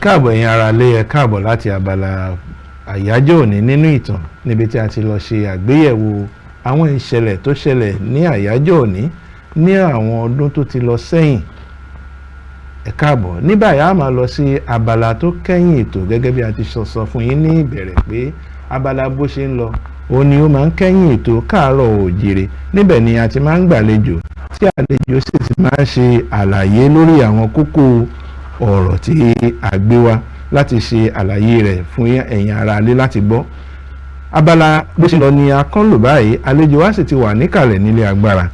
káàbọ̀ ẹ̀yin ará lé, ẹ káàbọ̀ láti abala àyájọ́ òní nínú ìtàn níbi tí a ti lọ ṣe àgbéyẹ̀wò àwọn ìṣẹ̀lẹ̀ tó ṣẹlẹ̀ ní àyájọ́ òní ní àwọn ọdún tó ti lọ sẹ́yìn. Ẹ káàbọ̀. Ní báyìí a máa lọ sí abala tó kẹ́yìn ètò gẹ́gẹ́ bí a ti sọ fún yín ní ìbẹ̀rẹ̀ pé abala bó ṣe ń lọ òun ni ó máa ń kẹ́yìn ètò káàárọ̀ oòjíire. Níbẹ̀ ni a ti máa ń gbàlejò tí àlejò sì ti máa ń ṣe àlàyé lórí àwọn kókó ọ̀rọ̀ tí a gbé wá láti ṣe àlàyé rẹ̀ fún ẹ̀yin ará ilé láti gbọ́. Abala bó ṣe lọ ni a kàn lò báyìí. Àlejò wa sì ti wà níkàlẹ̀ nílé agbára.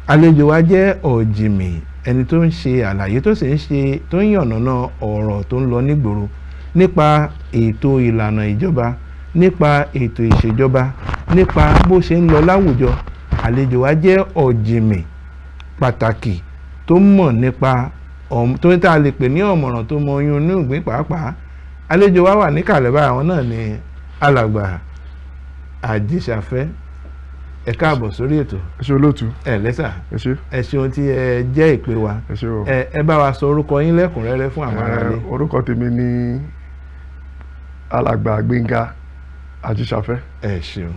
Àlejò wa jẹ́ ọ̀jìmì, ẹni tó ń ṣe àlàyé tó sì ń ṣe tó ń yànnàná ọ̀rọ̀ tó ń lọ nígboro nípa ètò ìlànà ìjọba, nípa ètò ìṣèjọba, nípa bó ṣe ń lọ láwùjọ. Àlejò wa jẹ́ ọ̀jìmì pàtàkì tó mọ̀ nípa tó ń tà lè pè ní ọ̀mọ̀ràn tó mọ oyún inú ìgbín pàápàá. Àlejò wa wà níkàlẹ̀ báyìí, àwọn náà ni alàgbà Àjíṣafẹ́. Ẹ káàbọ̀ sórí ètò. Ẹ ṣé olóòtú. Ẹ lẹ́sà. Ẹ ṣé. Ẹ ṣeun tí ẹ jẹ́ ìpè wa. Ẹ ṣé o. Ẹ bá wa sọ orúkọ yín lẹ́kùnrẹ́rẹ́ fún àwọn aráalé. Orúkọ tèmi ni alàgbà Gbénga Àjíṣafẹ́. Ẹ ṣeun.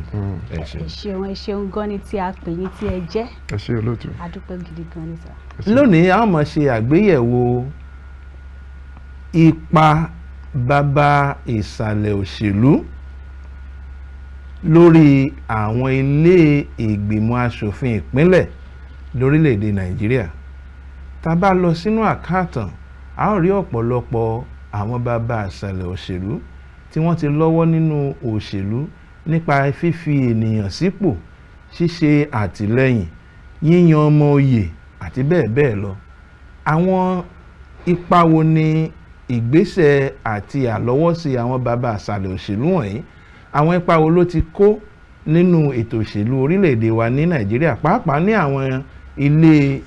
Ẹ ṣeun. Ẹ ṣeun gan ni tí a pè yín tí ẹ jẹ́. Ẹ ṣé olóòtú. A dúpẹ́ gidi gan ni sà. Lónìí a máa ṣe àgbéyẹ̀wò ipa bàbá ìsàlẹ̀ òṣèlú lórí àwọn ilé ìgbìmọ̀ asòfin ìpínlẹ̀ lórílẹ̀‐èdè Nàìjíríà. Tá a bá lọ sínú àkáàtàn a ó rí ọ̀pọ̀lọpọ̀ àwọn bàbá ìsàlẹ̀ òṣèlú tí wọ́n ti lọ́wọ́ nínú òṣèlú nípa fífi ènìyàn sípò, ṣíṣe àtìlẹ́yìn, yíyan ọmọ oyè àti bẹ́ẹ̀ bẹ́ẹ̀ lọ. Àwọn ipa wo ni ìgbésẹ̀ àti àlọ́wọ́sí àwọn bàbá ìsàlẹ̀ òṣèlú wọ̀nyí, àwọn ipa wo ló ti kó nínú ètò òṣèlú orílẹ̀-èdè wa ní Nàìjíríà, pàápàá ní àwọn ilé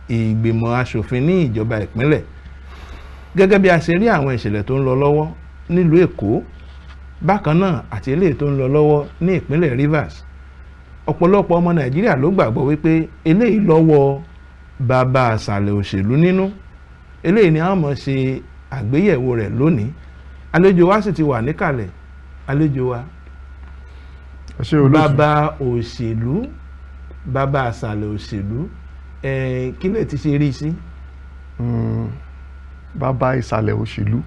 ìgbìmọ̀ asòfin ní ìjọba ìpínlẹ̀. Gẹ́gẹ́ bí a ṣe rí àwọn ìṣẹ̀lẹ̀ tó ń lọ lọ́wọ́ nílùú Èkó, bákan náà àti eléyìí tó ń lọ lọ́wọ́ ní ìpínlẹ̀ Rivers. Ọ̀pọ̀lọpọ̀ ọmọ Nàìjíríà ló gbàgbọ́ wípé eléyìí lọ́wọ́ bàbá ìsàlẹ̀ òṣèlú nínú. Eléyìí ni a máa ṣe àgbéyẹ̀wò rẹ̀ lónìí. Àlejò wa sì ti wà níkàlẹ̀. Àlejò wa, Ẹ ṣé olóòtú. bàbá òṣèlú, bàbá ìsàlẹ̀ òṣèlú, kí lè ti ṣe rí sí? Bàbá ìsàlẹ̀ òṣèlú.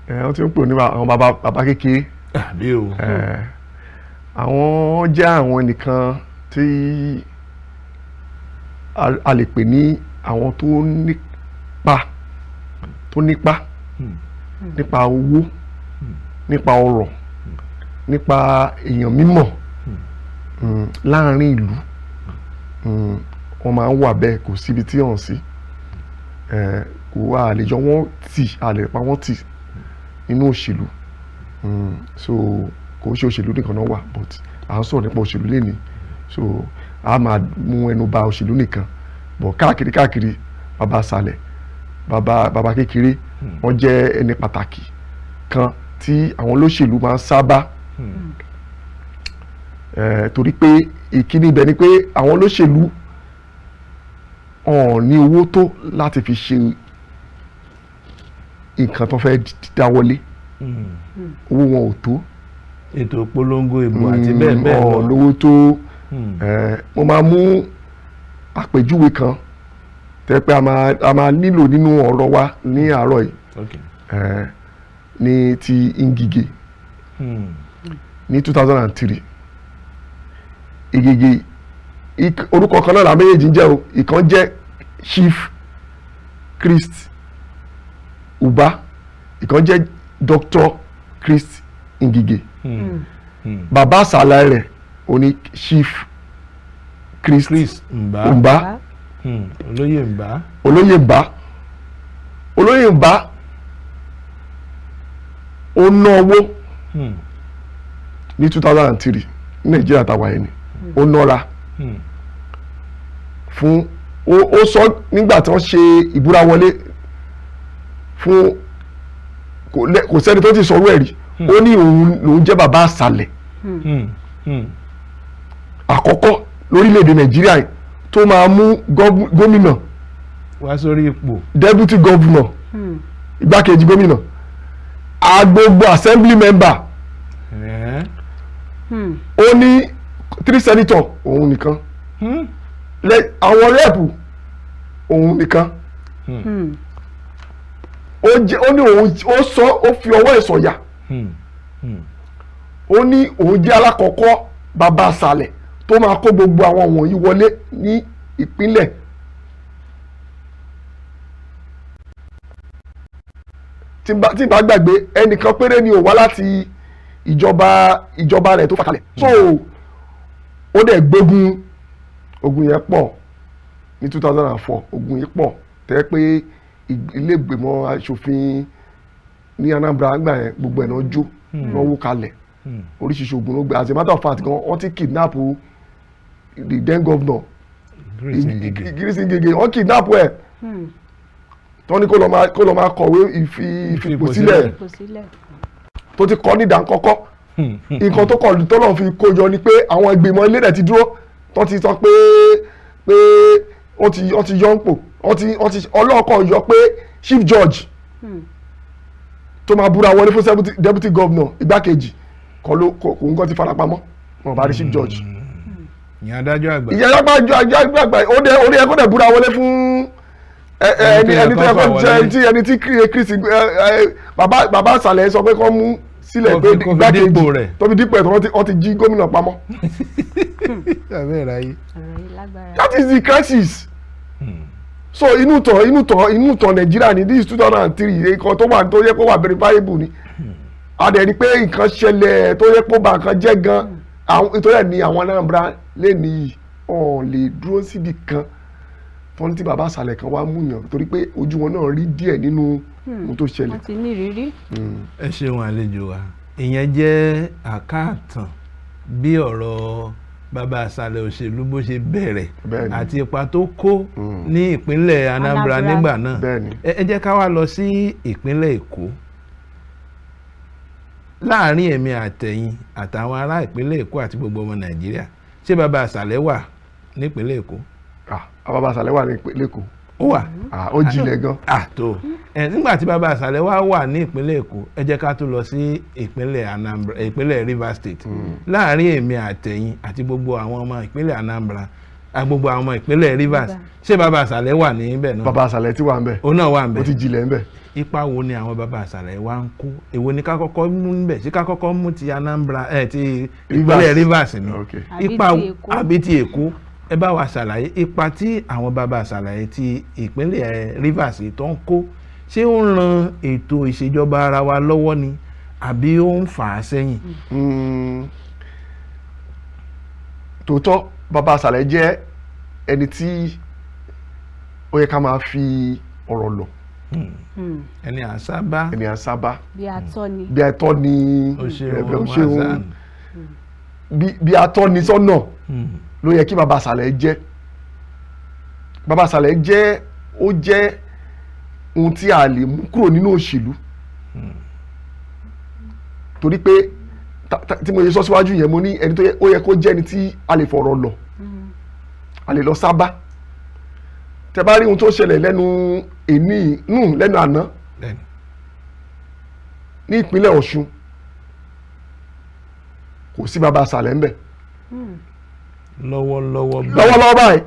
Wọ́n ti ń pè ní àwọn bàbá kékeré. Àbí o. Àwọn jẹ́ àwọn nìkan tí a lè pè ní àwọn tó nípa nípa owó, nípa ọrọ̀, nípa èèyàn mímọ̀ láàrin ìlú. Wọ́n máa ń wà bẹ́ẹ̀, kò síbi tí hàn sí. Kò wá àlejò wọn àlèpá wọn tì nínú òṣèlú. So kò ṣe òṣèlú nìkan náà wà, but à ń sọ̀rọ̀ nípa òṣèlú lénìí. So a máa mú ẹnu bà òṣèlú nìkan, but káàkiri bàbá ìsàlẹ̀, bàbá kékeré, wọ́n jẹ́ ẹni pàtàkì kan tí àwọn olóṣèlú máa ń sábà torí pé ìkíní ibẹ̀ ni pé àwọn olóṣèlú wọn ní owó tó láti fi ṣe nǹkan tó fẹ́ dáwọ́lé. Owó wọn ò tó. Ètò ìpolongo ìbò àti bẹ́ẹ̀ bẹ́ẹ̀ lọ. Lówó tó. Mo máa mú àpèjúwe kan tẹ́ pé a máa nílò nínú ọ̀rọ̀ wa ní àárọ̀ yìí. Ní ti Ngige ní 2003. Ngige orúkọ kan náà la méjèèjì ń jẹ́ o. Ìkan jẹ́ Chief Christ Uba, ìkan jẹ́ Dr. Christ Ngige. Bàbá àsàlẹ̀ rẹ̀ ó ní Chief Christ Mba. Olóyè Mba. Olóyè Mba ó ná owó ní 2003 ní Nàìjíríà tàwa yẹn ni. Ó nọ́ra fún ó sọ nígbà tí wọ́n ṣe ìbúra wọlé fún kò sẹ́ni tó ti sọ̀rọ̀ ẹ̀ rí. Ó ní òun lòun jẹ́ bàbá àsàlẹ̀ àkọ́kọ́ lórílẹ̀‐èdè Nàìjíríà tó máa mú gómìnà wá sórí ipò, deputy governor, igbákejì gómìnà gbogbo assembly member ó ní 3 senator òun nìkan àwọn rẹ́ẹ̀pù òun nìkan ó ní òun ó fi ọwọ́ ẹ̀ sọ̀yà ó ní òun jẹ́ alákọ̀ọ́kọ́ bàbá àṣàlẹ̀ tó máa kó gbogbo àwọn wọ̀nyí wọlé ní ìpínlẹ̀. tí n bá gbàgbé ẹnìkan péré ni ò wá láti ìjọba rẹ̀ tó fà kalẹ̀ so ó dẹ̀ gbógun ogun yẹn pọ̀ ní 2004 ogun yìí pọ̀ tẹ́ pé ilé ìgbìmọ̀ aṣòfin ní Anambra gbà yẹn gbogbo ẹ̀ náà jó náà wó kalẹ̀ oríṣiríṣi ogun ló gbé as a matter of fact gan wọ́n ti kidnap the then governor Gírísì Gègé wọ́n kidnap ẹ̀ tọ́ ní kó lọ máa kọ̀wé ìfipò sílẹ̀ tó ti kọ́ ní ìdánkọ́kọ́ nǹkan tó kọ̀ tó lọ́n fi kó yọ ni pé àwọn ìgbìmọ̀ ilé rẹ̀ ti dúró tó ti sọ pé wọ́n ti yọ ń pò ọlọ́ọ̀kọ̀ yọ pé chief judge tó máa búra wọlé fún deputy governor igbákejì kò ń kọ́ ti farapamọ́ wọn bá rí chief judge. ìyẹn adájọ́ àgbà. ìyẹn adájọ́ àgbà ó dé ẹ̀kọ́ dẹ̀ búra wọlé fún ẹni tí Chris bàbá àṣàlẹ̀ sọ pé kọ́ mú sílẹ̀ pé igbákejì tó fi dípò ẹ̀ tó ti jí gómìnà pamọ́. That is the crisis. So inú tàn Nàìjíríà ní this 2003 nǹkan tó wà tó yẹ kó wà verifiable ni adẹ̀ ni pé nǹkan ṣẹlẹ̀ tó yẹ kó bà nǹkan jẹ́ gan nítorí ẹ̀ ní àwọn Anambra lè ní ọ̀n lè dúró síbi kan tọ́ni tí bàbá àṣàlẹ̀ kan wá mú yàn torí pé ojú wọn náà rí díẹ̀ nínú ohun tó ṣẹlẹ̀. wọ́n ti ní ìrírí. ẹ ṣeun àlejò wa ìyẹn jẹ́ àkáàtàn bí ọ̀rọ̀ bàbá àṣàlẹ̀ òṣèlú bó ṣe bẹ̀rẹ̀ àti ipa tó kó ní ìpínlẹ̀ Anambra nígbà náà ẹ jẹ́ ká wá lọ sí ìpínlẹ̀ Èkó láàrin èmi àtẹ̀yìn àtàwọn ará ìpínlẹ̀ Èkó àti gbogbo ọmọ Nàìjíríà ṣé bàbá àṣàlẹ̀ wà nípínlẹ̀ Èkó? bàbá àṣàlẹ̀ wà nípínlẹ̀ Èkó. ó wà. ó jinlẹ̀ gan. tó nígbà tí bàbá àṣàlẹ̀ wà ní ìpínlẹ̀ Èkó ẹ jẹ́ ká tó lọ sí ìpínlẹ̀ Rivers State láàrin èmi àtẹ̀yìn àti gbogbo àwọn ọmọ ìpínlẹ̀ Anambra gbogbo àwọn ọmọ ìpínlẹ̀ Rivers ṣé bàbá àṣàlẹ̀ wà níbẹ̀ náà? bàbá àṣàlẹ̀ ti wà níbẹ̀. ó náà wà níbẹ̀. ó ti jinlẹ̀ níbẹ̀. ipa wo ni àwọn bàbá àṣàlẹ̀ wa ń kó èwo ni ká kọ́kọ́ mú níbẹ̀ ṣé ká kọ́kọ́ mú ti Anambra ti ìpínlẹ̀ Rivers ni ipa àbí ti Èkó ẹ bá wa ṣàlàyé ipa tí àwọn bàbá àṣàlàyé ti ìpínlẹ̀ Rivers tó ń kó ṣé ó ń ran ètò ìṣèjọba ara wa lọ́wọ́ ni àbí ó ń fà á sẹ́yìn. tòótọ́ bàbá àṣàlẹ̀ jẹ́ ẹni tí ó yẹ ká máa fi ọ̀rọ̀ lọ. ẹni àsábá bí atọ́ni òṣèlú bí atọ́ni sọ́nà ló yẹ kí bàbá àṣàlẹ̀ jẹ́. bàbá àṣàlẹ̀ jẹ́ ó jẹ́ ohun tí a lè mú kúrò nínú òṣèlú torí pé tí mo yẹ sọ síwájú yẹn mo ní ẹni tó ó yẹ kó jẹ́ ẹni tí a lè fọ̀rọ̀ lọ a lè lọ sábà tẹ bá rí ohun tó ṣẹlẹ̀ lẹ́nu àná ní ìpínlẹ̀ Ọ̀ṣun kò sí bàbá àṣàlẹ̀ ńbẹ̀ lọ́wọ́lọ́wọ́ báyìí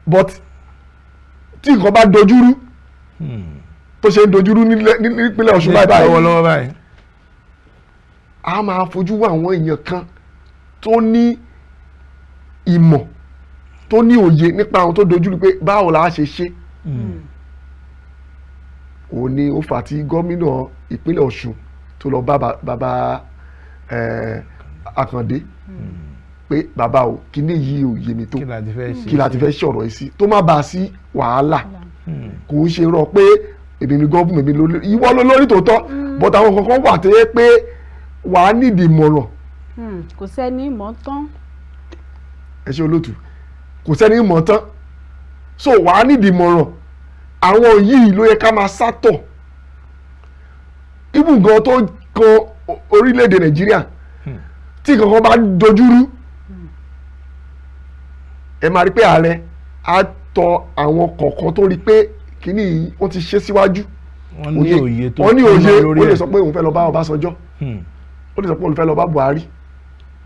but tí nǹkan bá dojúrú tó ṣe ń dojúrú nípínlẹ̀ Ọ̀ṣun báyìí a máa fojú wá àwọn èèyàn kan tó ní ìmọ̀ tó ní òye nípa àwọn tó dojúrú pé báwo la ṣe ṣe òun ni ó fà tí gómìnà ìpínlẹ̀ Ọ̀ṣun tó lọ bá bàbá Àkàndé pé bàbá o kíní yìí ò yé mi tó kí la ti fẹ́ ṣọ̀rọ̀ yìí sí tó má bàa sí wàhálà kò ń ṣe rọ pé èmi ni gọ́ọ̀mù èmi lórí ìwọ ló lórí tòótọ́ but àwọn kankan wà tó yẹ pé wàá nídìí ìmọ̀ràn. kò sẹ́ni mọ̀ tán. ẹ ṣe olóòtú kò sẹ́ni mọ̀ tán so wàá nídìí ìmọ̀ràn àwọn yìí ló yẹ ká máa sátọ̀ ibùgàn tó kan orílẹ̀-èdè Nàìjíríà tí kankan bá dojúrú ẹ máa rí pé ààrẹ á tọ àwọn kọ̀ọ̀kan tó rí pé kíní wọ́n ti ṣe síwájú wọ́n ní òye tó wọ́n ní òye lórí ó lè ẹ̀. sọ pé òun fẹ́ lọ bá Ọbásanjọ́ Hmm. ó lè sọ pé òun fẹ́ lọ bá Buhari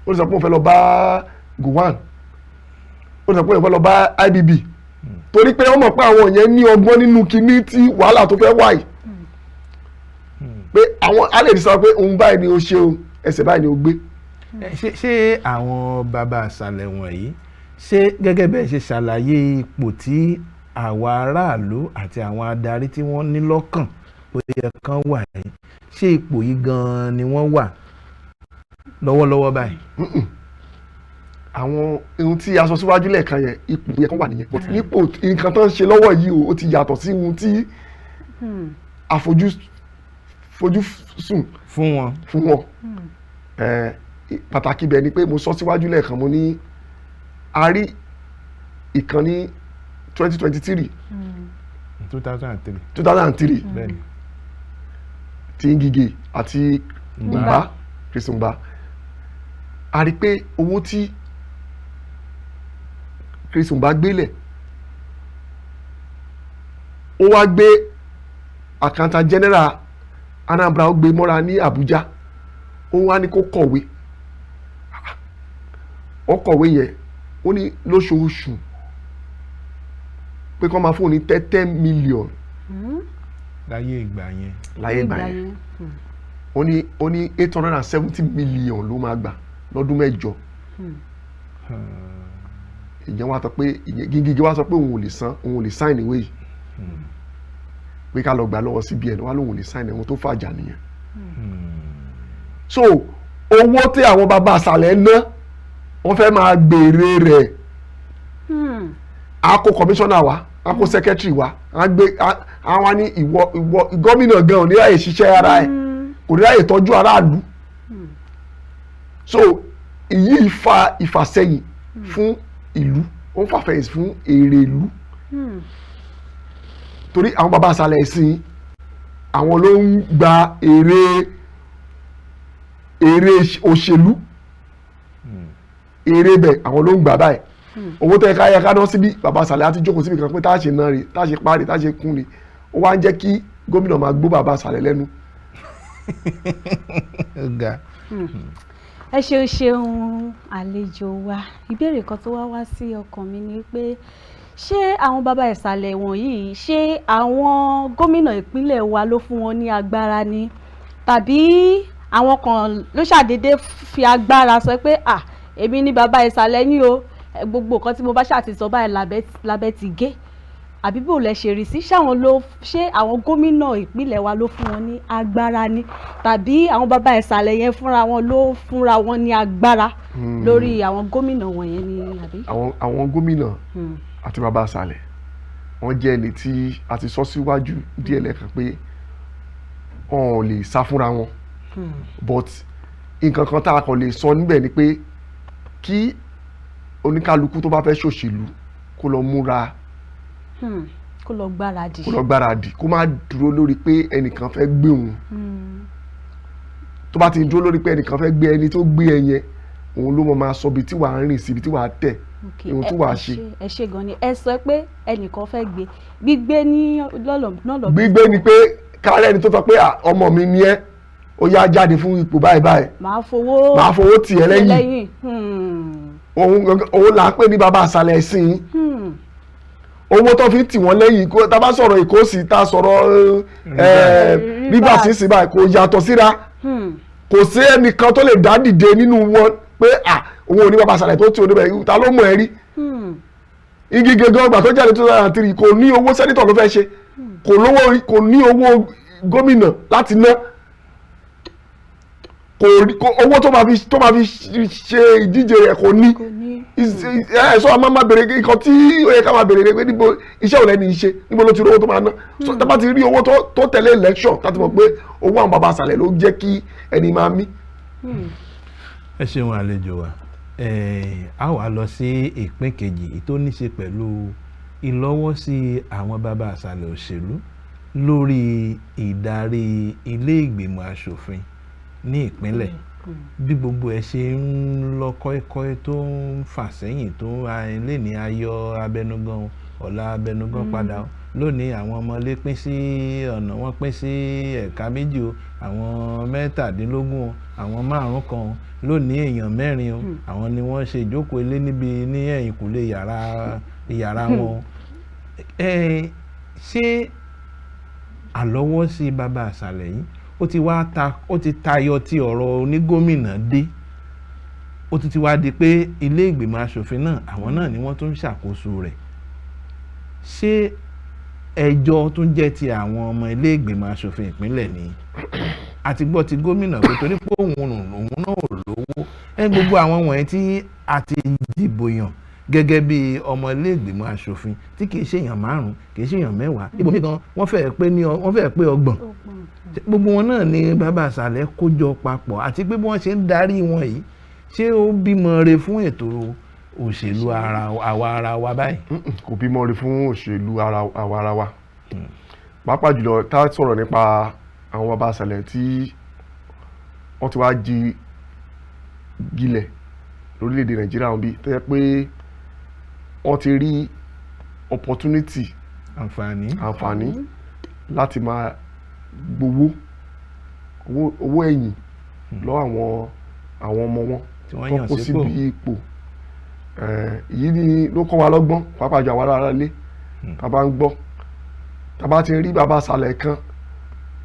ó lè sọ pé òun fẹ́ lọ bá Gowon ó lè sọ pé òun fẹ́ lọ bá IBB torí pé wọ́n mọ̀ pé àwọn yẹn ní ọgbọ́n nínú kinní tí wàhálà tó fẹ́ wáyé pé àwọn á lè sọ pé òun báyìí ni ó ṣe o ẹsẹ̀ báyìí ni ó gbé. ṣé àwọn bàbá àṣàlẹ̀ wọ̀nyí ṣé gẹ́gẹ́ bẹ́ẹ̀ ṣe ṣàlàyé ipò tí àwa aráàlú àti àwọn adarí tí wọ́n ní lọ́kàn ó yẹ kán wà yìí ṣé ipò yìí gan-an ni wọ́n wà lọ́wọ́lọ́wọ́ báyìí. àwọn ohun tí a sọ síwájú lẹ́ẹ̀kan yẹn ipò yẹn kan wà nìyẹn but nípò nǹkan tó ń ṣe lọ́wọ́ yìí ó ti yàtọ̀ sí ohun tí àfojúsùn fún wọn. fún wọn. Pàtàkì bẹ́ẹ̀ ni pé mo sọ síwájú lẹ́ẹ̀kan mo ní a rí ìkan ní 2023 2003 bẹ́ẹ̀ni. tí Ngige àti Ngba Chris Ngba a rí pé owó tí Chris Ngba gbélẹ̀ ó wá gbé accountant general Anambra ó gbé mọ́ra ní Abuja ó wá ní kó kọ̀wé ó kọ̀wé yẹn ó ní lóṣooṣù pé kó máa fún ní 10 million láyé ìgbà yẹn. láyé ìgbà yẹn ó ní 870 million ló máa gbà lọ́dún mẹ́jọ ìyẹn wá sọ pé Ngige wá sọ pé òun ò lè san òun ò lè sign ìwé yìí pé ká lọ gbà lọ́wọ́ CBN wá lóun ò lè sign ẹ̀wọ̀n tó fàjà nìyẹn. So owó tí àwọn bàbá àṣàlẹ̀ ná wọ́n fẹ́ máa gbèrè rẹ̀ a kó commissioner wa a kó secretary wa a gbé àwọn ní ìwọ gómìnà gan ò ní láyè ṣiṣẹ́ ara ẹ̀ kò ní láyè tọ́jú aráàlú. So èyí fa ìfàsẹ́yìn fún ìlú ó ń fàfẹ́yìn fún èrè ìlú torí àwọn bàbá àṣàlẹ̀ ẹ̀sìn àwọn ló ń gba èrè òṣèlú èrè bẹ̀ àwọn ló ń gbà báyìí owó tẹ́ ká yẹ ká ná síbí bàbá àṣàlẹ̀ àti jókòó síbi kan pé tá a ṣe ná rè tá a ṣe parí tá a ṣe kún rè ó wá ń jẹ́ kí gómìnà máa gbó bàbá àṣàlẹ̀ lẹ́nu. ẹ ṣeun àlejò wa ìbéèrè kan tó wá sí ọkàn mi ni pé ṣé àwọn bàbá ìsàlẹ̀ wọ̀nyí ṣé àwọn gómìnà ìpínlẹ̀ wa ló fún wọn ní agbára ni tàbí àwọn kan ló ṣàdédé fi agbára sọ pé èmi ní bàbá ìsàlẹ̀ yín o gbogbo nǹkan tí mo bá ṣàtìsọ báyìí lábẹ́ ti gé àbí bò lẹ ṣe rí sí ṣé àwọn gómìnà ìpínlẹ̀ wa ló fún wọn ní agbára ni tàbí àwọn bàbá ìsàlẹ̀ yẹn fúnra wọn ló fúnra wọn ní agbára lórí àwọn gómìnà wọ̀nyẹn ni àbí. àwọn gómìnà àti bàbá àṣàlẹ̀ wọ́n jẹ́ ẹni tí a ti sọ síwájú díẹ̀ lẹ́ẹ̀kan pé wọn ò lè sá fúnra wọn but nǹkan kan tá a kàn lè sọ níbẹ̀ ni pé kí oníkálukú tó bá fẹ́ ṣòṣèlú kó lọ múra kó lọ gbáradì kó má dúró lórí pé ẹnìkan fẹ́ gbé òun tó bá ti dúró lórí pé ẹnìkan fẹ́ gbé ẹni tó gbé ẹ yẹn òun ló mọ máa sọ ibi tí wàá rìn sí ibi tí wàá tẹ̀ ohun tí wàá ṣe. ẹ ṣe gan ni ẹ sọ pé ẹnìkan fẹ́ gbígbé ní lọ́lọ́. gbígbé ni pé kárẹ́ ẹni tó sọ pé ọmọ mi ni ẹ́ ó yá jáde fún ipò báyìí báyìí màá fowó tì ẹ́ lẹ́yìn òun là ń pè ní bàbá àṣàlẹ̀ ẹ̀sìn owó tó fi tì wọ́n lẹ́yìn tá a bá sọ̀rọ̀ Èkósì tá a sọ̀rọ̀ Rivers sísìn báyìí kò yàtọ̀ síra kò sí ẹnìkan tó lè dá dìde nínú wọn pé òun ò ní bàbá àṣàlẹ̀ tó ti oníbẹ̀ ta ló mọ̀ ẹ́ rí Ngige gan ìgbà tó jáde 2003 kò ní owó sẹ́nitọ̀ ló fẹ́ ṣe kò ní owó gómìnà láti ná owó tó máa fi ṣe ìdíje rẹ̀ kò ní sọ àmọ́ máa bèrè nǹkan tí ó yẹ ká máa bèrè pé níbo iṣẹ́ ò lẹ́ni iṣẹ́ níbo ló ti rí owó tó máa ná so tá bá ti rí owó tó tẹ̀lé election láti mọ̀ pé owó àwọn bàbá àṣàlẹ̀ ló jẹ́ kí ẹni máa mí. ẹ ṣeun àlejò wa a wá lọ sí ìpín kejì tó ní ṣe pẹ̀lú ìlọ́wọ́sí àwọn bàbá àṣàlẹ̀ òṣèlú lórí ìdarí ilé ìgbìmọ̀ aṣòfin ní ìpínlẹ̀ bí gbogbo ẹ ṣe ń lọ kọ́ẹ́kọ́ẹ́ tó ń fà sẹ́yìn tó lè ní ayọ̀ abẹnugan ọ̀la abẹnugan padà o lónìí àwọn ọmọlé pín sí ọ̀nà wọ́n pín sí ẹ̀ka méjì o àwọn 17 o àwọn 5 kan o lónìí èèyàn 4 o àwọn ni wọ́n ṣe ìjókòó ilé níbi ní ẹ̀yìnkùlé yàrá wọn o. Ṣé àlọ́wọ́sí bàbá àṣàlẹ̀ yìí ó ti tayọ ti ọ̀rọ̀ onígómìnà dé ó ti wá di pé ilé ìgbìmọ̀ asòfin náà àwọn náà ni wọ́n tún ń ṣàkóso rẹ̀ ṣé ẹjọ́ tún jẹ́ ti àwọn ọmọ ilé ìgbìmọ̀ asòfin ìpínlẹ̀ ni àti gbọ́ ti gómìnà pé torí pé òun náà ò lówó gbogbo àwọn wọ̀nyí tí a ti dìbò yàn gẹ́gẹ́ bí ọmọ ilé ìgbìmọ̀ asòfin tí kìí ṣe èèyàn 5 kìí ṣe èèyàn 10 ibòmí gan wọ́n fẹ́ẹ̀ pé 30 gbogbo wọn náà ni bàbá àṣàlẹ̀ kó jọ papọ̀ àti pé bí wọ́n ṣe ń darí wọn yìí ṣé ó bímọ re fún ètò òṣèlú àwa ara wa báyìí. Kò bímọ re fún òṣèlú àwa ara wa pàápàá jùlọ tá a sọ̀rọ̀ nípa àwọn bàbá àṣàlẹ̀ tí wọ́n ti wá di gilẹ̀ lórílẹ̀‐èdè Nàìjíríà wọn bí tó yẹ pé wọ́n ti rí opportunity àǹfààní láti máa gbowó owó ẹ̀yìn lọ́wọ́ àwọn ọmọ wọn tó kó síbi ipò èyí ni ló kọ́ wa lọ́gbọ́n pàápàá jù àwọn ará ilé tá a bá ń gbọ́ tá a bá ti rí bàbá àṣàlẹ̀ kan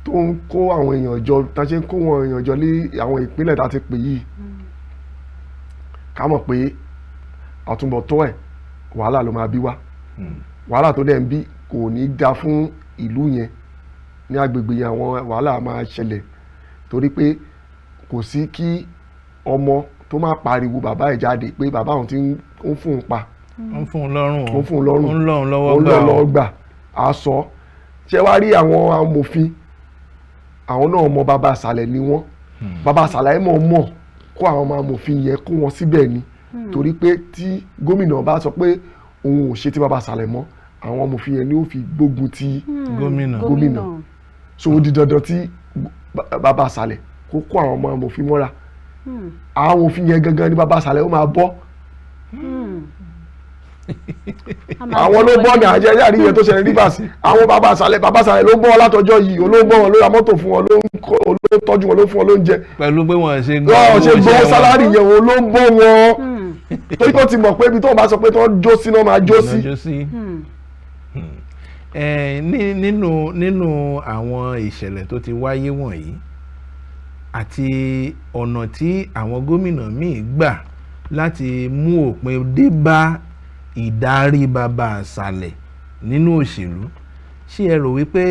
tó ń kó àwọn èèyàn jọ tá a ṣe ń kó àwọn èèyàn jọ lé àwọn ìpínlẹ̀ tá a ti pè yìí ká mọ̀ pé àtúbọ̀tán ẹ̀ wàhálà ló máa bí wá wàhálà tó dẹ̀ ń bí kò ní dá fún ìlú yẹn ní agbègbè yẹn àwọn wàhálà máa ṣẹlẹ̀ torí pé kò sí kí ọmọ tó máa pariwo bàbá ẹ̀ jáde pé bàbá òun ti ń fún un pa ó ń fún un lọ́rùn ó ń fún un lọ́rùn ó ń lọ́rùn lọ́wọ́ gbà á sọ ṣé wàá rí àwọn amòfin àwọn náà mọ bàbá àṣàlẹ̀ ni wọ́n bàbá àṣàlẹ̀ mọ̀ kó àwọn ọmọ amòfin yẹn kó wọn síbẹ̀ ni torí pé tí gómìnà bá sọ pé òun ò ṣe tí bàbá àṣàlẹ̀ mọ́ àwọn amòfin yẹn ni ó fi gbógun ti gómìnà so ó di dandan tí bàbá àṣàlẹ̀ kó kó àwọn ọmọ amòfin mọ́ra àwọn amòfin yẹn gangan ni bàbá àṣàlẹ̀ ó máa bọ́ àwọn ló bọ́ ní àjẹjẹ àríyẹ tó ṣẹlẹ̀ Rivers àwọn bàbá àṣàlẹ̀ ló bọ́ látọjọ́ yìí olóńgbò wọn ló ra mọ́tò fún wọn ló tọ́jú wọn ló fún wọn lóúnjẹ pẹ̀lú pé wọ́n ṣe gbọ́ sálárì yẹn wọn ló ń bọ́ wọn torí tó ti mọ̀ pé ibi tó bá sọ pé tó ń jó sí náà máa jó sí. nínú àwọn ìṣẹ̀lẹ̀ tó ti wáyé wọ̀nyí àti ọ̀nà tí àwọn gómìnà míì gbà láti mú òpin dé bá ìdarí bàbá àṣàlẹ̀ nínú òṣèlú ṣé ẹ rò wípé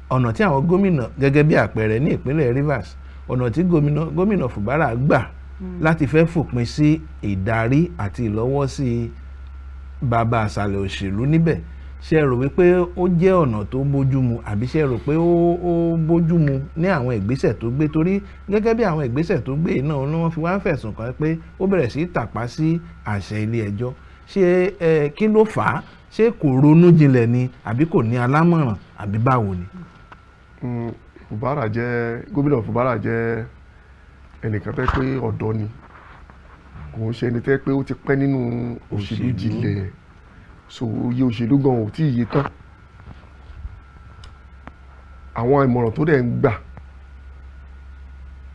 ọ̀nà tí àwọn gómìnà gẹ́gẹ́ bí àpẹẹrẹ ní ìpínlẹ̀ Rivers ọ̀nà tí gómìnà Fubara gbà láti fẹ́ fòpin sí ìdarí àti ìlọ́wọ́sí bàbá àṣàlẹ̀ òṣèlú níbẹ̀ ṣé ẹ rò wípé ó jẹ́ ọ̀nà tó bójúmu àbí ṣé ẹ rò pé ó bójúmu ní àwọn ìgbésẹ̀ tó gbé torí gẹ́gẹ́ bí àwọn ìgbésẹ̀ tó gbé náà ni wọ́n fi wá ń fẹ̀sùn kàn pé ó bẹ̀rẹ̀ sí tàpá sí àṣẹ ilé ẹjọ́ ṣé kí ló fà á ṣé kò ronú jinlẹ̀ ni àbí kò ní alámọ̀ràn àbí báwo ni. Gómìnà Fubara jẹ́ ẹnìkan tẹ́ pé ọ̀dọ́ ni kò ń ṣe ẹni tẹ́ pé ó ti pẹ́ nínú òṣèlú jinlẹ̀ so iye òṣèlú gan ò tí ì yé tán àwọn ìmọ̀ràn tó dẹ̀ ń gbà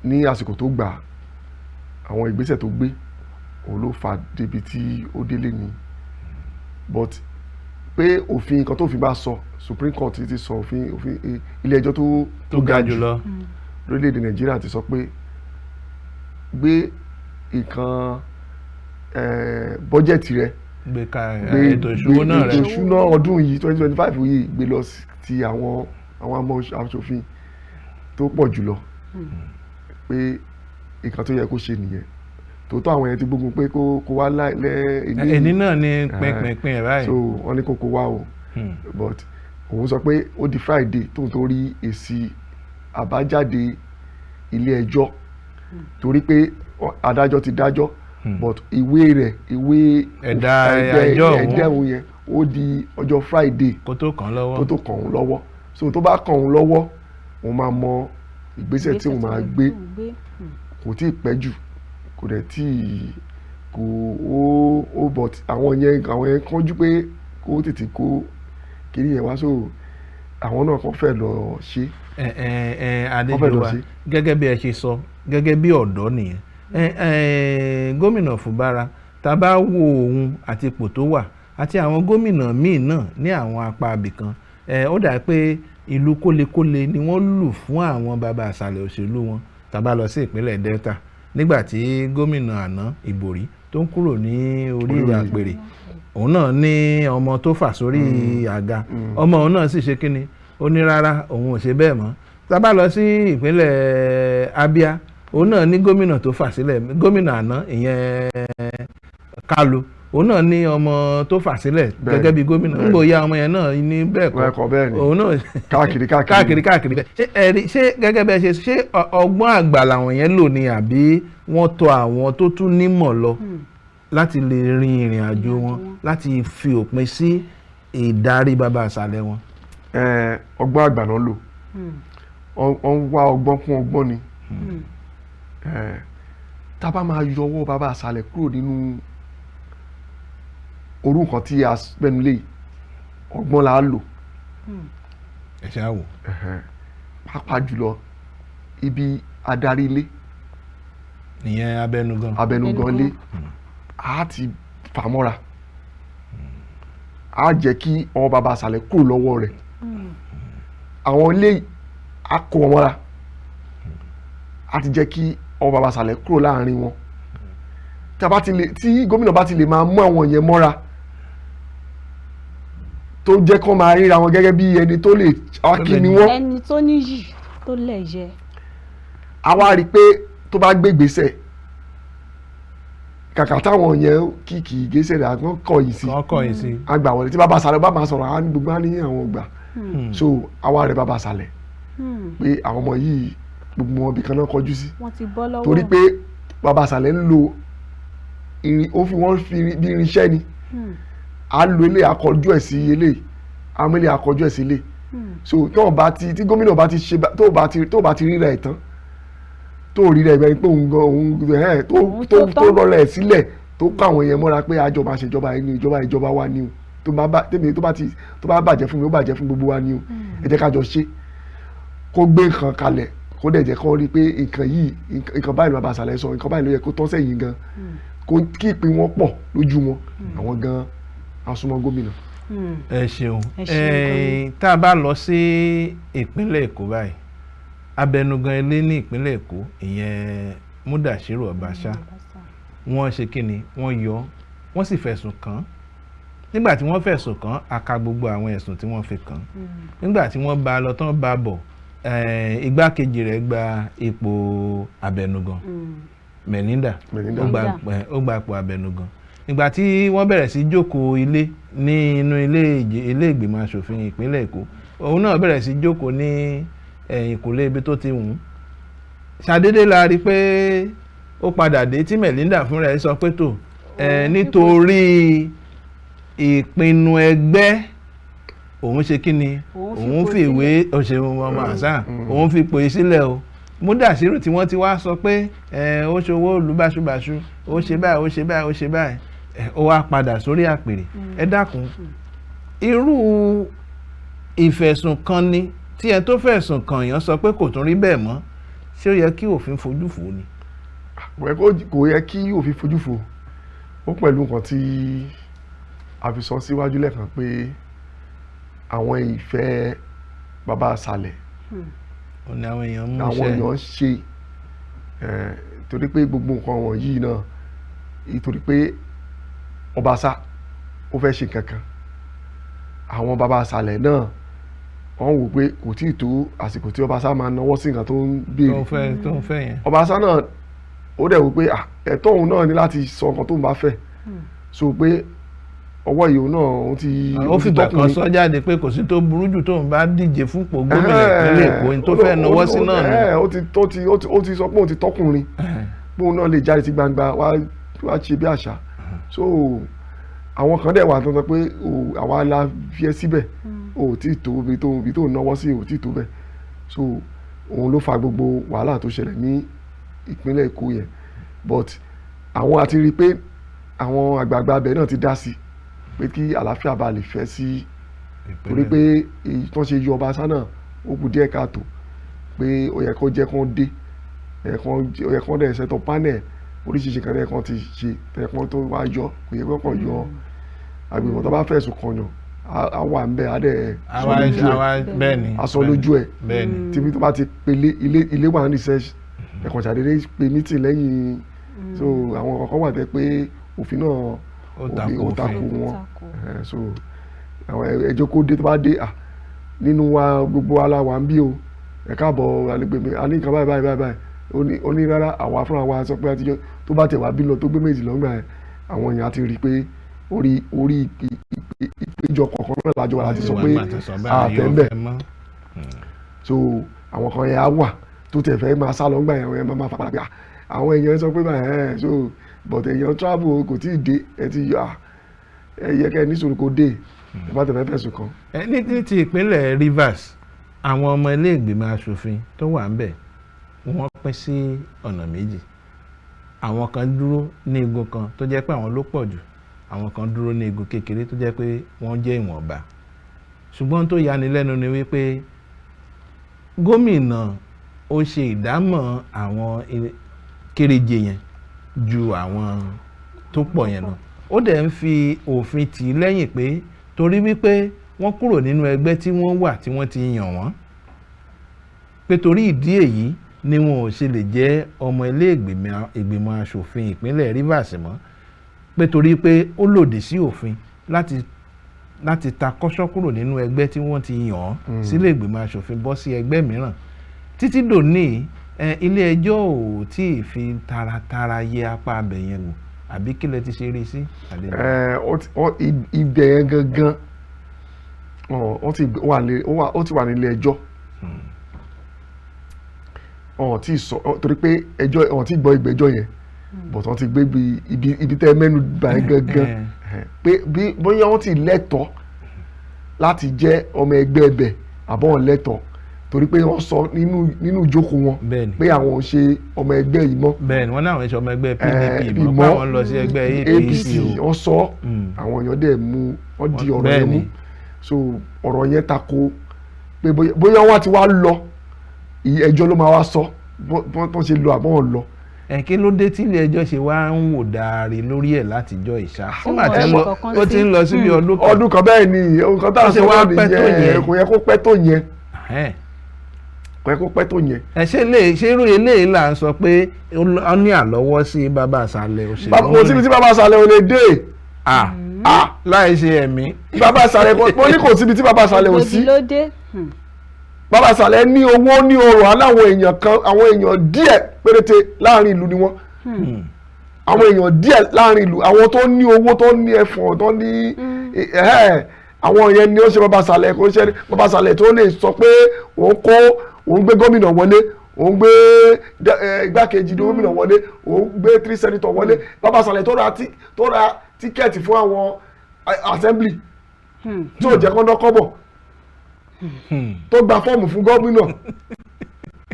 ní àsìkò tó gbà àwọn ìgbésẹ̀ tó gbé òun ló fà débi tí ó délé ni but pé òfin nǹkan tó fi bá sọ Supreme Court ti sọ òfin ilé ẹjọ́ tó ga jùlọ lórílẹ̀‐èdè Nàìjíríà ti sọ pé gbé nǹkan bọ́jẹ̀tì rẹ ètò ìṣúná ọdún yìí 2025 yìí gbé lọ ti àwọn aṣòfin tó pọ̀ jùlọ pé nǹkan tó yẹ kó ṣe nìyẹn tòótọ́ àwọn yẹn ti gbógun pé kó wá ẹni náà ní pínpín ẹ̀ báyìí so wọ́n ní kó wá o but òun sọ pé ó di Friday tóun tó rí èsì àbájáde ilé ẹjọ́ torí pé adájọ́ ti dájọ́ but ìwé ẹ̀dá òun yẹn ó di ọjọ́ Friday kó tó kàn òun lọ́wọ́ so tó bá kàn òun lọ́wọ́ òun máa mọ ìgbésẹ̀ tí òun máa gbé kò tí ì pẹ́ jù kò dẹ̀ tí kò ó but àwọn yẹn kánjú pé kó tètè kó kiri yẹn wá so àwọn náà kàn fẹ́ lọ ṣe. Adéjọba gẹ́gẹ́ bí ẹ ṣe sọ gẹ́gẹ́ bí ọ̀dọ́ nìyẹn gómìnà Fubara tá a bá wo òun àti ipò tó wà àti àwọn gómìnà míì náà ní àwọn apá abìkan ó dà pé ìlú kólekóle ni wọ́n lù fún àwọn bàbá àṣàlẹ̀ òṣèlú wọn tá a bá lọ sí ìpínlẹ̀ Delta nígbà tí gómìnà àná Ìbòrí tó ń kúrò ní orí àpèrè òun náà ní ọmọ tó fà sórí àga ọmọ òun náà sì ṣe kínni ó ní rárá òun ò ṣe bẹ́ẹ̀ mọ́ tá a bá lọ sí ìpínlẹ̀ Abia òun náà ní gómìnà tó fà sílẹ̀ gómìnà àná ìyẹn Kalu òun náà ní ọmọ tó fà sílẹ̀ gẹ́gẹ́ bí gómìnà ń bòyá ọmọ yẹn náà ní bẹ́ẹ̀ kọ́ òun náà káàkiri ṣé gẹ́gẹ́ bẹ́ẹ̀ ṣe ọgbọ́n àgbà làwọn yẹn lò ní àbí wọ́n tọ̀ àwọn tó tún nímọ̀ lọ láti lè rin ìrìn àjò wọn láti fi òpin sí ìdarí bàbá àṣàlẹ̀ wọn. ọgbọ́n àgbà náà lò wọ́n wá ọgbọ́n kún ọgbọ́n ni tá a bá máa yọwọ́ bàbá àṣàlẹ̀ kúrò nínú orú nǹkan tí a gbẹnu lé ọgbọ́n la lò. ẹ ṣe àwò. pàápàá jùlọ ibi adarí ilé. ìyẹn abẹnugan lé a ti fàmọ́ra a jẹ́ kí ọmọ bàbá àṣàlẹ̀ kúrò lọ́wọ́ rẹ̀ àwọn ilé a kó wọn mọ́ra a ti jẹ́ kí ọmọ bàbá àṣàlẹ̀ kúrò láàrin wọn tí gómìnà bá ti lè máa mú àwọn yẹn mọ́ra tó jẹ́ kó máa ríra wọn gẹ́gẹ́ bí ẹni tó lè akíní wọn. ẹni tó níyì tó lẹ̀ yẹ. a wá rí i pé tó bá gbé gbèsè kàkà táwọn yẹn kìkì ìgbésẹ̀ rẹ̀ àwọn kọ̀yìn sí àgbà wọlé tí bàbá àṣàlẹ̀ bá máa sọ̀rọ̀ àwọn gbogbo á ní àwọn gbà so àwa rẹ̀ bàbá àṣàlẹ̀ pé àwọn ọmọ yìí gbogbo wọn bí kan náà kọjú sí torí pé bàbá àṣàlẹ̀ ń lo wọ́n fi bí irinṣẹ́ ni a lo ilé akọjú ẹ̀ sí ilé àwọn ilé akọjú ẹ̀ sí ilé so tí gómìnà bá ti ṣe tó bá ti ríra ẹ̀ tán tó ríra ẹ̀ bẹ́ẹ̀ pé òun tó rọra ẹ̀ sílẹ̀ tó kọ́ àwọn èèyàn mọ́ra pé àjọ máa ṣèjọba ẹni ìjọba wa ni o tó bá bàjẹ́ fún mi ó bàjẹ́ fún gbogbo wa ni o ẹ jẹ́ ká jọ ṣe kó gbé nǹkan kalẹ̀ kó dẹ̀ jẹ́ kó rí pé nǹkan báyìí ló bàbá àṣàlẹ̀ sọ nǹkan báyìí ló yẹ kó tọ́ sẹ́yìn gan kí ìpín wọn pọ̀ lójú wọn àwọn gan asúnmọ́ gómìnà. ẹ ṣeun tá a bá lọ sí ìpínlẹ̀ Èkó báyìí abẹnugan ilé ní ìpínlẹ̀ Èkó ìyẹn Mudashiru Ọbaṣá wọ́n ṣe kíni wọ́n yọ wọ́n sì fẹ̀sùn kàn nígbà tí wọ́n fẹ̀sùn kàn a ka gbogbo àwọn ẹ̀sùn tí wọ́n fi kàn nígbà tí wọ́n bá lọ tán bá bọ̀ igbákejì rẹ̀ gba ipò abẹnugan Melinda ó gba ipò abẹnugan ìgbà tí wọ́n bẹ̀rẹ̀ sí jókòó ilé ní inú ilé ìgbìmọ̀ asòfin ìpínlẹ̀ Èkó òun náà bẹ̀rẹ̀ sí jókòó ní ìkúlé ibi tó ti wù ú ṣàdédé la rí pé ó padà dé tí Melinda fúnra ẹ̀ sọ pé tó nítorí ìpinnu ẹgbẹ́ òun ṣe kí ni òun fi ìwé òṣèlú ọmọ àṣà òun fi pòye sílẹ̀ o Mudashiru tí wọ́n ti wá sọ pé ó ṣòwò olùbáṣubàṣu ó ṣe báyìí ó ṣe báyìí ó ṣe báyìí ó wá padà sórí àpèrè ẹ dákun irú ìfẹ̀sùnkanni tí ẹ tó fẹ̀sùn kàn yàn sọ pé kò tún rí bẹ́ẹ̀ mọ́ ṣé ó yẹ kí òfin fojú fò ni. kò yẹ kí òfin fojú fò ó pẹ̀lú nǹkan tí a fi sọ síwájú lẹ́ẹ̀kan pé àwọn ìfẹ́ bàbá àṣàlẹ̀ àwọn èèyàn ṣe torí pé gbogbo nǹkan wọ̀nyí náà nítorí pé Ọbaṣá ó fẹ́ ṣe kankan àwọn bàbá àṣàlẹ̀ náà wọ́n wò pé kò tí ì tó àsìkò tí Ọbaṣá máa náwó sí nǹkan tó ń béèrè tó ń fẹ́ yẹn Ọbaṣá náà ó dẹ̀ wò pé ẹ̀tọ́ òun náà ni láti sọ nǹkan tó ń bá fẹ́ so pé ọwọ́ ìyó náà ó fi gbà kan sọ jáde pé kò sí tó burú jù tóun bá díje fúnpò gómìnà ìpínlẹ̀ Èkó tó fẹ́ náwó sí náà ni. ó ti sọ pé òun ti tọkùnrin pé òun náà lè jáde sí gbangba wá ṣe bí àṣà so àwọn kan dẹ̀ wà tó sọ pé àwa la fi ẹ́ síbẹ̀ ò tí tó ibi tó náwó sí ò tí tó bẹ́ẹ̀ so òun ló fa gbogbo wàhálà tó ṣẹlẹ̀ ní ìpínlẹ̀ Èkó yẹn but àwọn àti rí i pé àwọn àgbààgbà abẹ náà ti dá sí pé kí àlàáfíà bá lè fẹ́ sí torí pé èyí tó ń ṣe yọ ọba sánà ó kù díẹ̀ káàtó pé ó yẹ kó jẹ́ kó dé ó yẹ kó dẹ̀ ṣètò panel oríṣiríṣi kan lẹ́ẹ̀kan ti ṣe tẹ̀kọ́ tó wá yọ kò yẹ kó kàn yọ agbègbè tó bá fẹ̀sùn kànyàn á wà ń bẹ̀ á dẹ̀ aṣọ lójú ẹ̀ tíbi tó bá ti pe ilé wà ní research ẹ̀kọ́ ṣàdédé pe meeting lẹ́yìn so àwọn kankan wà tẹ́ pé òfin náà ó takò wọn so àwọn ẹjọ́ kó dé tó bá dé nínú wa gbogbo aláwa ń bí o ẹ káàbọ̀ àlegbèmí a ní nǹkan báyìí ó ní rárá àwọn afúnra wa sọ pé àtijọ́ tó bá tẹ̀ wá bí lọ tó gbé méjì lọ́gbà ẹ̀ àwọn èèyàn ti rí i pé orí ìpéjọ kọ̀ọ̀kan náà lájọ láti sọ pé àtẹ̀mbẹ̀ so àwọn kan yẹn á wà tó tẹ̀ fẹ́ máa sá lọ́gbà ẹ̀ wọ́n máa fapá pé àwọn èèyàn sọ pé báyìí so but èèyàn travel kò tí ì dé ẹ ti yọ ẹ yẹ kẹ́ ẹ ní sùúrù kó dé ẹ bá tẹ̀fẹ́ fẹ̀sùn kan. ní ti ìpínlẹ̀ Rivers àwọn ọmọ ilé ìgbìmọ̀ asòfin tó wà ń bẹ̀ wọ́n pín sí ọ̀nà méjì àwọn kan dúró ní igun kan tó jẹ́ pé àwọn ló pọ̀ jù àwọn kan dúró ní igun kékeré tó jẹ́ pé wọ́n jẹ́ ìwọ̀nba ṣùgbọ́n tó yani lẹ́nu ni wípé gómìnà ó ṣe ìdámọ̀ àwọn kéréje yẹn ju àwọn tó pọ̀ yẹn lọ ó dẹ̀ ń fi òfin tì í lẹ́yìn pé torí wípé wọ́n kúrò nínú ẹgbẹ́ tí wọ́n wà tí wọ́n ti yàn wọ́n pé torí ìdí èyí ni wọn ò ṣe lè jẹ́ ọmọ ilé ìgbìmọ̀ asòfin ìpínlẹ̀ Rivers mọ́ pé torí pé ó lòdì sí òfin láti ta kọ́ṣọ́ kúrò nínú ẹgbẹ́ tí wọ́n ti yàn án sílé ìgbìmọ̀ asòfin bọ́ sí ẹgbẹ́ mìíràn títí dòní ilé ẹjọ́ ò tí ì fi taratara yẹ apá abẹ yẹn wò àbí kí lẹ ti ṣe rí sí. ibẹ̀ yẹn gangan ó ti wà nílé ẹjọ́ tí sọ torí pé ẹjọ́ tí gbọ́ ìgbẹ́jọ́ yẹn but wọ́n ti gbé ibi tẹ́ mẹ́nu bà yẹn gangan pé bóyá wọ́n ti lẹ́tọ̀ọ́ láti jẹ́ ọmọ ẹgbẹ́ ẹbẹ̀ àbọ̀ wọn lẹ́tọ̀ọ́ torí pé wọ́n sọ nínú ìjókòó wọn pé àwọn ò ṣe ọmọ ẹgbẹ́ yìí mọ́. bẹ́ẹ̀ni wọ́n náà ń ṣe ọmọ ẹgbẹ́ PDP mọ́ báwọn lọ sí ẹgbẹ́ APC wọ́n sọ àwọn èèyàn dẹ̀ mú wọ́n di ọ̀rọ̀ yẹn mú so ọ̀rọ̀ yẹn tako pé bóyá wọ́n ti wá lọ ẹjọ́ ló máa wá sọ bọ́n ṣe lọ àbọ̀ wọn lọ. Kí ló dé tí ilé ẹjọ́ ṣe wá ń wò dáre lórí ẹ̀ látijọ́ ìṣá ó ti ń lọ síbi ọdún kan bẹ́ẹ̀ ni nǹkan tá à ń sọ wá nìyẹn kò yẹ kó pẹ́ tó yẹn kò yẹ kó pẹ́ tó yẹn. ṣé irú eléyìí là ń sọ pé ó ní àlọ́wọ́ sí bàbá àṣàlẹ̀ òṣèlú. kò síbi tí bàbá àṣàlẹ̀ ò lè dé. láì ṣe ẹ̀mí. bàbá àṣàlẹ̀ mo ní kò síbi tí bàbá àṣàlẹ̀ ò sí. bàbá àṣàlẹ̀ ní owó ní ọrọ̀ aláwọn èèyàn kan àwọn èèyàn díẹ̀ péréte láàrin ìlú ni wọ́n. àwọn èèyàn díẹ̀ láàrin ìlú àwọn tó ní owó tó ní ẹ̀fọn tó ní àwọn yẹn ni ó ṣe bàbá àṣàlẹ̀ kò ṣe bàbá àṣàlẹ̀ tó lè sọ pé òun gbé gómìnà wọlé òun gbé igbákejì gómìnà wọlé òun gbé 3 senator wọlé bàbá àṣàlẹ̀ tó ra tíkẹ́ẹ̀tì fún àwọn assembly tó jẹ́ kọ́ńdọ́ kọ́bọ̀ tó gba fọ́ọ̀mù fún gómìnà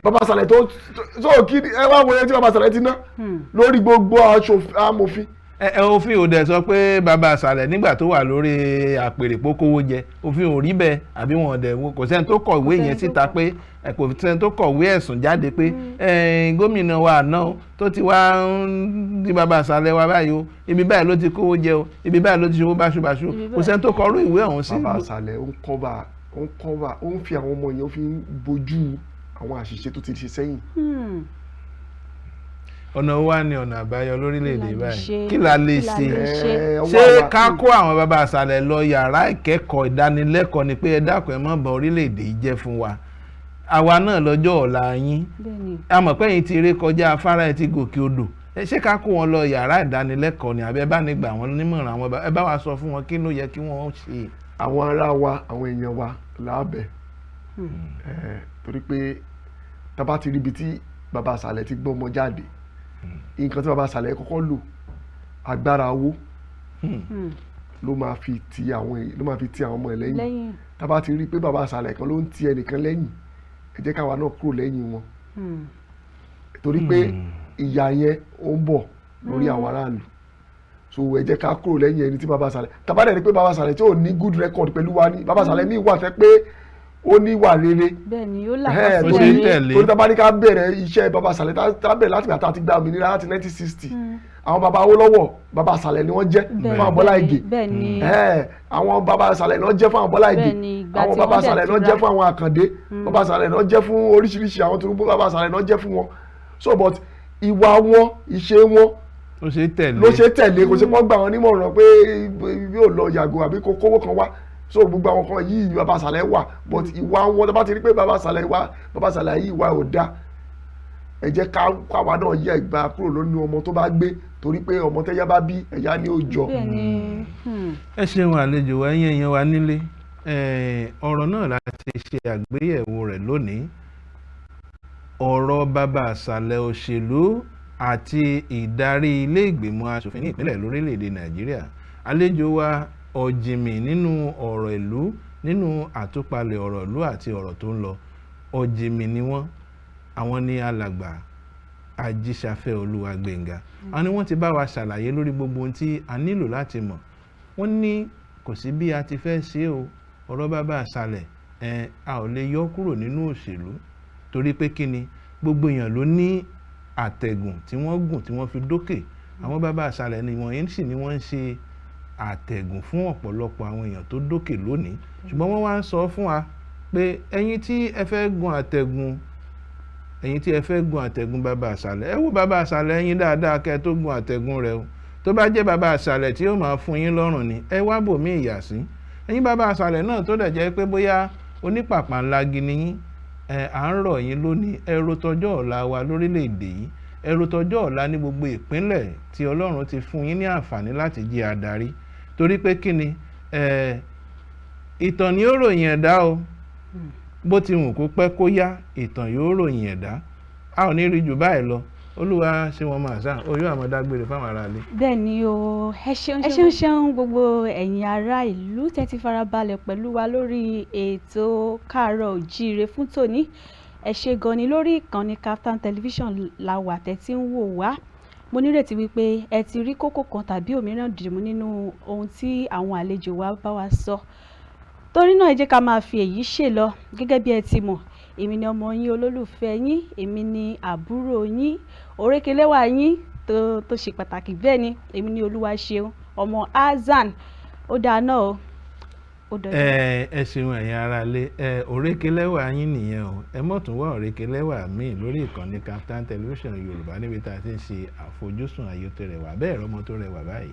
bàbá àṣàlẹ̀ tó kí ẹ wá wọlé tí bàbá àṣàlẹ̀ ti ná lórí gbogbo amòfin. òfin ò dẹ̀ sọ pé bàbá àṣàlẹ̀ nígbà tó wà lórí àpèrè pókówó jẹ òfin ò rí bẹ́ẹ̀ àbí wọn dẹ̀ kò sẹ́ni tó kọ̀wé yẹn síta pé kò sẹ́ni tó kọ̀wé ẹ̀sùn jáde pé gómìnà wa àná tó ti wá ń di bàbá àṣàlẹ̀ wa báyìí o ibi báyìí ló ti kówó jẹ o ibi báyìí ló ti ṣòwò báṣubàṣu kò sẹ́ni tó kọrú ìwé ọ̀hún sí. bàbá àṣàlẹ̀ ó ń fi àwọn ọmọ yẹn ó fi ń bojú àwọn àṣìṣe tó ti ṣe sẹ́yìn. ọ̀nà wa ni ọ̀nà àbáyọ lórílẹ̀‐èdè báyìí kí la lè ṣe ká kó àwọn bàbá àṣàlẹ̀ lọ yàrá ìkẹ́kọ̀ọ́ ìdánilẹ́kọ̀ọ́ ni pé ẹ dákun ẹ má bà orílẹ̀‐èdè yìí jẹ́ fún wa àwa náà lọ́jọ́ ọ̀la yín àmọ́ pé yín ti ré kọjá afárá ẹ ti gòkè odò ṣé ká kó wọn lọ yàrá ìdánilẹ́kọ̀ọ́ ni àbí ẹ bá ní gbà wọn nímọ̀ràn àwọn ẹ bá wa sọ fún wọn kí ló yẹ kí wọ́n ṣe. àwọn ará wa àwọn èèyàn wa láàbẹ̀ torí pé tá bá ti rí ibi tí bàbá àṣàlẹ̀ ti gbọ́ ọmọ jáde nǹkan tí bàbá àṣàlẹ̀ kọ́kọ́ lò agbára owó ló máa fi ti àwọn ọmọ ẹ̀ lẹ́yìn tá bá ti rí pé bàbá àṣàlẹ̀ kan ló ń ti ẹnìkan lẹ́yìn ẹ jẹ́ káwa náà kúrò lẹ́yìn wọn torí pé ìyà yẹn ó ń bọ̀ lórí àwọn aráàlú so ẹ jẹ́ ká kúrò lẹ́yìn ẹni tí bàbá Sàlẹ̀ tàbá dẹ̀ ni pé bàbá Sàlẹ̀ tí ò ní good record pẹ̀lú wa ni bàbá Sàlẹ̀ mi wà fẹ́ pé ó ní wà rere bẹ́ẹ̀ni ó torí tá bá ní ká bẹ̀rẹ̀ iṣẹ́ bàbá Sàlẹ̀ tá bẹ̀rẹ̀ láti gbà tá a ti gba òmìnira láti 1960 àwọn bàbá Awólọ́wọ̀ bàbá Sàlẹ̀ ni wọ́n jẹ́ fún àwọn Bọ́lá Ìgè àwọn bàbá Sàlẹ̀ náà jẹ́ fún àwọn Bọ́lá Ìgè àwọn bàbá Sàlẹ̀ náà jẹ́ fún àwọn Àkàndé bàbá Sàlẹ̀ náà jẹ́ fún oríṣiríṣi àwọn Tinubu bàbá Sàlẹ̀ náà jẹ́ fún wọn so but ìwà wọn ìṣe wọn ló ṣe tẹ̀lé kò sí pọ́n gbà wọn nímọ̀ràn pé yóò lọ yàgò àbí kó kówó kan wá so gbogbo àwọn kan yìí bàbá Sàlẹ̀ wà but ìwà wọn tó bá ti rí pé bàbá Sàlẹ̀ yìí wà ò dáa ẹ jẹ́ káwa náà yẹ ìgbà kúrò lónìí ọmọ tó bá gbé torí pé ọmọ tẹ́yà bá bí ẹ̀yà ni ó jọ. ẹ ṣeun àlejò wa yẹn yẹn wa nílé ọ̀rọ̀ náà láti ṣe àgbéyẹ̀wò rẹ̀ lónìí ọ̀rọ̀ bàbá Sàlẹ̀ òṣèlú àti ìdarí ilé ìgbìmọ̀ aṣòfin ní ìpínlẹ̀ lórílẹ̀‐èdè Nàìjíríà àlejò wa ọ̀jìnmí nínú ọ̀rọ̀ ìlú nínú àtúpalẹ̀ ọ̀rọ̀ ìlú àti ọ̀rọ̀ tó ń lọ ọ̀jìnmí ni wọ́n àwọn ní alàgbà Ajíṣafẹ́ Olúwagbénga àwọn ni wọ́n ti bá wa ṣàlàyé lórí gbogbo ohun tí a nílò láti mọ̀ wọ́n ní kò sí bí a ti fẹ́ ṣe o ọ̀rọ̀ bàbá Sàlẹ̀ a ò lè yọ kúrò nínú òṣèlú torí pé kí ni gbogbo èèyàn ló ní àtẹ̀gùn tí wọ́n gùn tí wọ́n fi dókè àwọn bàbá Sàlẹ̀ ni wọ́n sì ni wọ́n ń ṣe àtẹ̀gùn fún ọ̀pọ̀lọpọ̀ àwọn èèyàn tó dókè lónìí ṣùgbọ́n wọ́n wá ń sọ fún wa pé ẹ̀yin tí ẹ fẹ́ gun àtẹ̀gùn bàbá Sàlẹ̀ ẹ wo bàbá Sàlẹ̀ ẹ̀yin dáadáa kẹ́ tó gun àtẹ̀gùn rẹ̀ o tó bá jẹ́ bàbá Sàlẹ̀ tí ó máa fún yín lọ́rùn ni ẹ wá bòmí ìyà sí ẹ̀yin bàbá Sàlẹ̀ náà tó dẹ̀ jẹ́ pé bóyá onípàpà ńlá gini yín à ń rọ̀ yín lónìí ẹ ro tọjọ́ ọ̀la wa lórílẹ̀‐èdè yìí ẹ ro tọjọ́ ọ̀la ní gbogbo ìpínlẹ̀ tí Ọlọ́run ti fún yín ní àǹfààní láti jẹ́ adarí torí pé kí ni ìtàn ni ó ròyìn ẹ̀dá o bó ti wù kó pẹ́ kó yá ìtàn yóò ròyìn ẹ̀dá a ò ní rí jù báyìí lọ Olúwa ṣe wọn máa sá oyún àmọ́dágbére fáwọn ará ilé. bẹ́ẹ̀ ni o ẹ ṣeun gbogbo ẹ̀yin ará ìlú tẹ́ ti farabalẹ̀ pẹ̀lú wa lórí ètò Káàárọ̀ Oòjíire fún tòní ẹ ṣé gan ni lórí ìkànnì Kaftan television la wà tẹ́ tí ń wò wá mo nírètí wípé ẹ ti rí kókó kan tàbí òmíràn dìmú nínú ohun tí àwọn àlejò wa bá wa sọ torí náà ẹ jẹ́ ká máa fi èyí ṣe lọ gẹ́gẹ́ bí ẹ ti mọ̀ èmi ni ọmọ yín olólùfẹ́ yín èmi ni àbúrò yín òrékelẹ́wà yín tó ṣe pàtàkì bẹ́ẹ̀ ni èmi ni Olúwaṣeun ọmọ Azan ó dáa náà o. ẹ ṣeun ẹ̀yin ará ilé òrékelẹ́wà yín nìyẹn o ẹ mọ̀ tún wá òrékelẹ́wà míì lórí ìkànnì Kaftan television Yorùbá níbi tá a ti ń ṣe àfojúsùn ayọ̀tẹ̀ rẹwà bẹ́ẹ̀ rọmọ tó rẹwà báyìí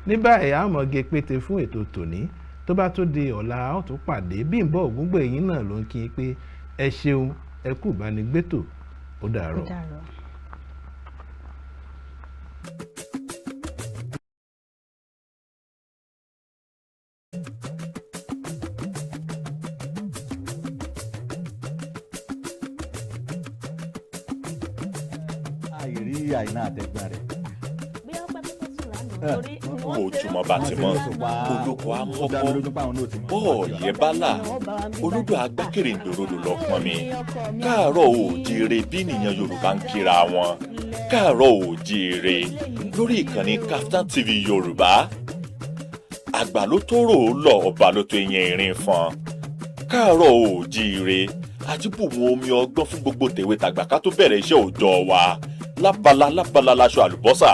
ní báyìí a mọ̀ gé pété fún ètò tòní tó bá tó di ọ̀la a ó tún pàdé Bímbọ́ Ògúngbèyìn náà ló ń kí pé ẹ ṣeun ẹ kú ìbánigbétò ó dàárọ̀. àìrí àìná àtẹ̀gbọ́n rẹ̀. ojúmọ́ bá ti mọ́ olóko amọ́kọ́ bọ́ọ̀yẹ́ bálà olódò agbákèrèǹdòrodò lọ pọn mi Káàárọ̀ Oòjíire bí nìyẹn Yorùbá ń kíra wọn Káàárọ̀ Oòjíire lórí ìkànnì Kaftan TV Yorùbá àgbà ló tó rò ó lọ ọba ló tó yẹn ìrìn fọn Káàárọ̀ Oòjíire àjíbùmọ̀ omi ọgbọ́n fún gbogbo tèwe tàgbà ká tó bẹ̀rẹ̀ iṣẹ́ òòjọ́ wa lábala láṣọ àlùbọ́sà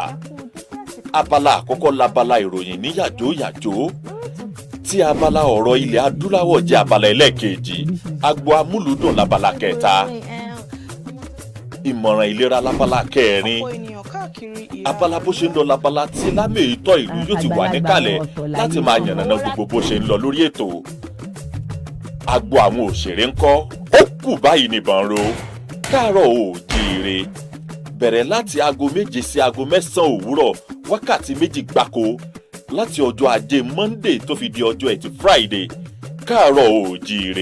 abala àkọ́kọ́ labala ìròyìn ní yàjóyàjó tí abala ọ̀rọ̀ ilẹ̀ adúláwọ̀ jẹ́ abala ẹlẹ́ẹ̀kejì agbo amúlùdùn labala kẹta ìmọ̀ràn ìlera labala kẹrin abala bó ṣe ń lọ labala tí lámì ìtọ́ ìlú yóò ti wà níkàlẹ̀ láti máa yànnàná gbogbo bó ṣe ń lọ lórí ètò agbo àwọn òṣèré ńkọ́ ó kù báyìí nìbọn ro Káàárọ̀ Oòjíire bẹ̀rẹ̀ láti aago 7 sí aago 9 òwúrọ̀ wákàtí 2 gbáko láti ọjọ́ ajé Monday tó fi di ọjọ́ ẹtì Friday Káàárọ̀ Oòjíire.